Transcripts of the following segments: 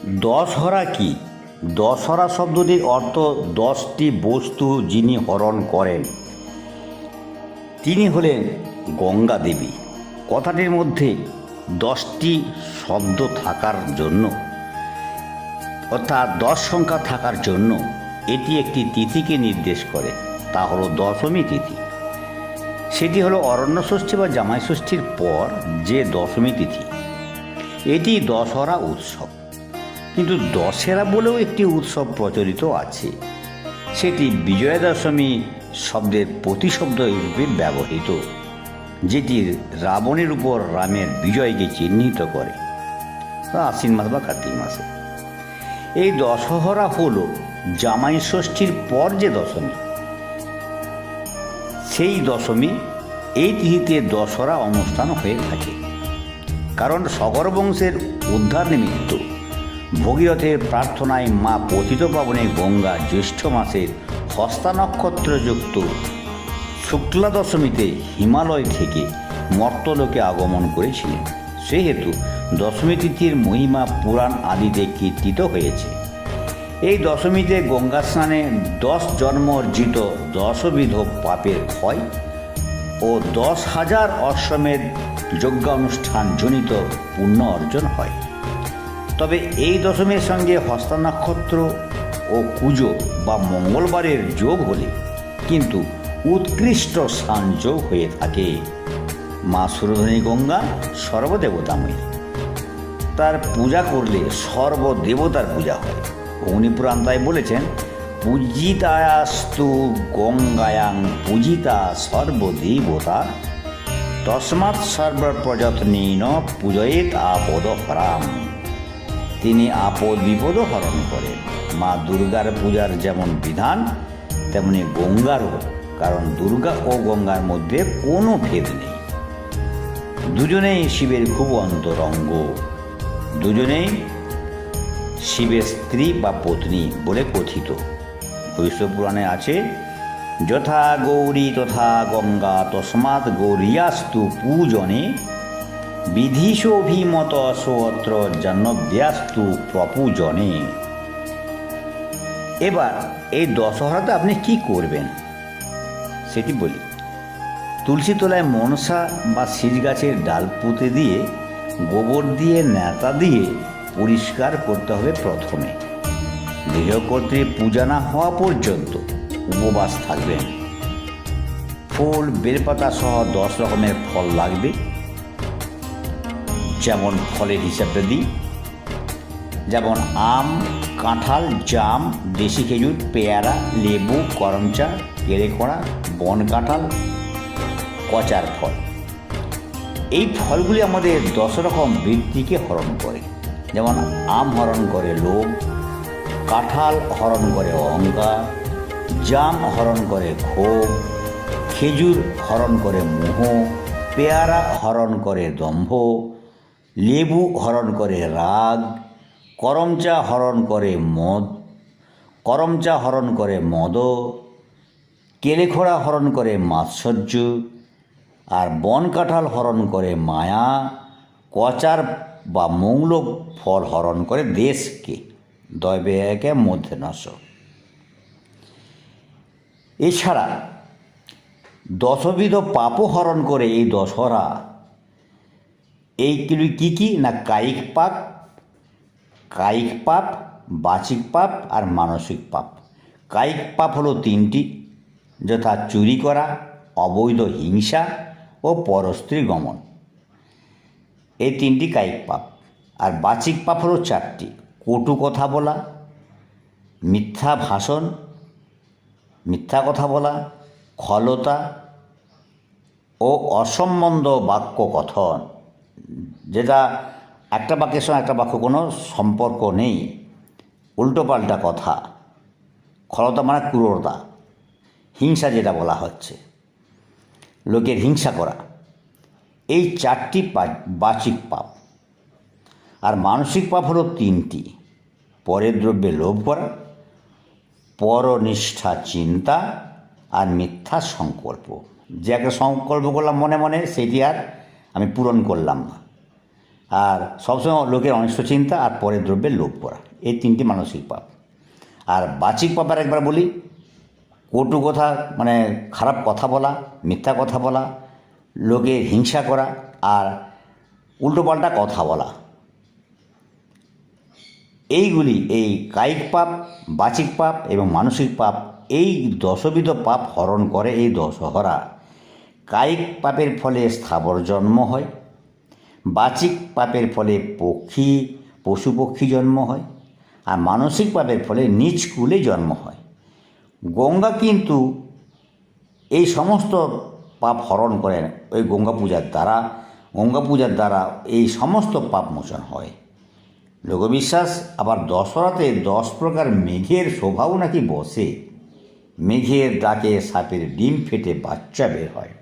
দশহরা কি? দশহরা শব্দটির অর্থ 10টি বস্তু যিনি হরণ করেন তিনি হলেন গঙ্গা দেবী। কথাটির মধ্যে 10টি শব্দ থাকার জন্য অর্থাৎ 10 সংখ্যা থাকার জন্য এটি একটি তিথিকে নির্দেশ করে, তা হলো দশমী তিথি। সেটি হলো অরণ্য ষষ্ঠী বা জামাই ষষ্ঠীর পর যে দশমী তিথি। এটি দশহরা উৎসব। কিন্তু দশেরা বলেও একটি উৎসব প্রচলিত আছে, সেটি বিজয়া দশমী শব্দের প্রতিশব্দ রূপে ব্যবহৃত, যেটি রাবণের উপর রামের বিজয়কে চিহ্নিত করে আশ্বিন মাস বা কার্তিক মাসে। এই দশহরা হল জামাই ষষ্ঠীর পর যে দশমী, সেই দশমী এই তিথিতে দশহরা অনুষ্ঠান হয়ে থাকে। কারণ সগর বংশের উদ্ধার নিমিত্ত ভগীরথের প্রার্থনায় মা পতিতপাবনে গঙ্গা জ্যৈষ্ঠ মাসের হস্তা নক্ষত্রযুক্ত শুক্লা দশমীতে হিমালয় থেকে মর্তলোকে আগমন করেছিলেন। সেহেতু দশমী তিথির মহিমা পুরাণ আদিতে কীর্তিত হয়েছে। এই দশমীতে গঙ্গা স্নানে 10 জন্ম অর্জিত 10বিধ পাপের ক্ষয় ও 10,000 অশ্বমেধ যজ্ঞানুষ্ঠান জনিত পুণ্য অর্জন হয়। তবে এই দশমীর সঙ্গে হস্তা নক্ষত্র ও কুজো বা মঙ্গলবারের যোগ হলে কিন্তু উৎকৃষ্ট সংযোগ হয়ে থাকে। মা সুরধনী গঙ্গা সর্বদেবতাময়ী, তার পূজা করলে সর্বদেবতার পূজা হয়। অগ্নিপুরাণ তাই বলেছেন, পূজিতায়াস্তু গঙ্গায়াং পূজিতা সর্বদেবতা তস্মাৎ সর্বপ্রযত্নেন পূজয়েত আপদ হরাম। তিনি আপদ বিপদ হরণ করেন। মা দুর্গার পূজার যেমন বিধান তেমনি গঙ্গারও, কারণ দুর্গা ও গঙ্গার মধ্যে কোনো ভেদ নেই। দুজনেই শিবের খুব অন্তরঙ্গ, দুজনেই শিবের স্ত্রী বা পত্নী বলে কথিত। বৈষ্ণব পুরাণে আছে, যথা গৌরী তথা গঙ্গা তস্মাৎ গৌরিয়াস্তু পূজনে বিধিশোভিমত সোত্র জন্মব্যাস্তু প্রপূজনে। এবার এই দশহরাতে আপনি কি করবেন সেটি বলি। তুলসী তলায় মনসা বা শীষ গাছের ডাল পুঁতে দিয়ে গোবর দিয়ে ন্যাতা দিয়ে পরিষ্কার করতে হবে। প্রথমে গৃহকর্ত্রী পূজা না হওয়া পর্যন্ত উপবাস থাকবেন। ফুল বেলপাতা সহ 10 রকমের ফল লাগবে। যেমন ফলের হিসাবে দিই, যেমন আম, কাঁঠাল, জাম, দেশি খেজুর, পেয়ারা, লেবু, করমচা, কেড়েকোড়া, বন কাঁঠাল, কচার ফল। এই ফলগুলি আমাদের 10 রকম বৃত্তিকে হরণ করে। যেমন আম হরণ করে লোভ, কাঁঠাল হরণ করে অহংকার, জাম হরণ করে ক্ষোভ, খেজুর হরণ করে মোহ, পেয়ারা হরণ করে দম্ভ, লেবু হরণ করে রাগ, করমচা হরণ করে মদ, কেলেখোড়া হরণ করে মাৎসর্য, আর বন কাঁঠাল হরণ করে মায়া, কচার বা মৌল ফল হরণ করে দেশকে, দয়ব্যয়কে মধ্যে নশ। এছাড়া 10বিধ পাপও হরণ করে এই দশহরা। এইগুলি কী কী না, কায়িক পাপ, বাচিক পাপ আর মানসিক পাপ। কায়িক পাপ হলো 3টি, যথা চুরি করা, অবৈধ হিংসা ও পরস্ত্রী গমন। এই 3টি কায়িক পাপ। আর বাচিক পাপ হলো 4টি, কটু কথা বলা, মিথ্যা ভাষণ, মিথ্যা কথা বলা, খলতা ও অসম্বন্ধ বাক্য কথন, যেটা একটা বাক্যের সঙ্গে একটা বাক্য কোনো সম্পর্ক নেই, উল্টোপাল্টা কথা। খলতা মানে ক্রূরতা, হিংসা যেটা বলা হচ্ছে, লোকের হিংসা করা। এই 4টি বাচিক পাপ। আর মানসিক পাপ হলো 3টি, পরের দ্রব্যে লোভ করা, পরনিষ্ঠা চিন্তা আর মিথ্যা সংকল্প। যে একটা সংকল্প করলাম মনে মনে, সেটি আর আমি পূরণ করলাম না। আর সবসময় লোকের অনিষ্ট চিন্তা আর পরের দ্রব্যের লোভ করা, এই তিনটি মানসিক পাপ। আর বাচিক পাপের একবার বলি, কটু কথা মানে খারাপ কথা বলা, মিথ্যা কথা বলা, লোকের হিংসা করা আর উল্টোপাল্টা কথা বলা, এইগুলি এই কায়িক পাপ, বাচিক পাপ এবং মানসিক পাপ, এই দশবিধ পাপ হরণ করে এই দশহরা। কায়িক পাপের ফলে স্থাবর জন্ম হয়, বাচিক পাপের ফলে পশু পক্ষী জন্ম হয়, আর মানসিক পাপের ফলে নিচ কুলে জন্ম হয়। গঙ্গা কিন্তু এই সমস্ত পাপ হরণ করেন ওই গঙ্গা পূজার দ্বারা এই সমস্ত পাপ মোচন হয়। লোকবিশ্বাস আবার দশহরাতে 10 প্রকার মেঘের শোভাও নাকি বসে। মেঘের ডাকে সাপের ডিম ফেটে বাচ্চা বের হয়।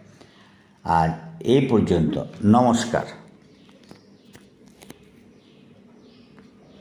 আর এই পর্যন্ত, নমস্কার।